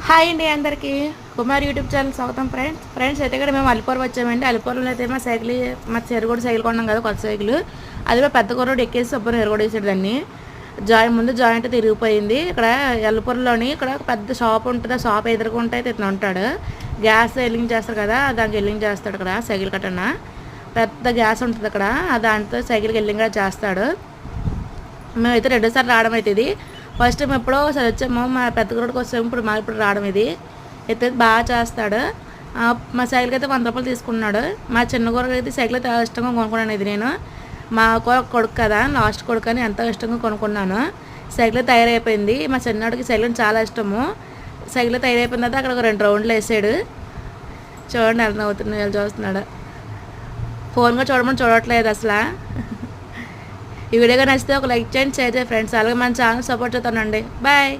Hi అండి అందరికీ Kumar YouTube channel స్వాగతం ఫ్రెండ్స్ అయితే ఇక్కడ మేము అలిపూర్ వచ్చామండి. అలిపూర్లో అయితే మా చెరుగూడ సైకిల్ కొన్నాం కదా, కొత్త సైకిల్. అది పెద్ద కుర్రోడు ఎక్కేసి శుభ్రం ఎరగొడ వేసాడు దాన్ని. ముందు జాయింట్ తిరిగిపోయింది. ఇక్కడ అలిపూర్లోని ఇక్కడ ఒక పెద్ద షాప్ ఉంటుంది. ఆ షాప్ ఎదురుకుంటే అయితే ఇతను ఉంటాడు. గ్యాస్ ఎల్లింగ్ చేస్తారు కదా, దానికి ఎల్లింగ్ చేస్తాడు. ఇక్కడ సైకిల్ కట్టన పెద్ద గ్యాస్ ఉంటుంది అక్కడ, దాంతో సైకిల్కి ఎల్లింగ్ చేస్తాడు. మేమైతే రెండోసారి రావడం అయితే ఇది ఫస్ట్ టైం ఎప్పుడో ఒకసారి వచ్చాము. మా పెద్ద గుడికి వచ్చాము, ఇప్పుడు రావడం ఇది అయితే బాగా చేస్తాడు. మా సైకిల్కి అయితే 100 రూపాయలు తీసుకున్నాడు. మా చిన్న కూరకి అయితే సైకిల్ అయితే ఇష్టంగా కొనుక్కున్నాను. ఇది నేను మా కొడుకు కదా, లాస్ట్ కొడుకు అని ఎంతో ఇష్టంగా కొనుక్కున్నాను. సైకిల్ తయారైపోయింది. మా చిన్నవాడికి సైకిల్ చాలా ఇష్టము. సైకిల్ తయారైపోయిన తర్వాత అక్కడ ఒక 2 రౌండ్లు వేసాడు. చూడండి అర్థం అవుతుంది, వాళ్ళు చూస్తున్నాడు. ఫోన్గా చూడమని చూడట్లేదు అసలు. ఈ వీడియోగా నచ్చితే ఒక లైక్ చేయండి, షేర్ చేయండి ఫ్రెండ్స్. అలాగే మన ఛానల్ సపోర్ట్ చేస్తానండి. బాయ్.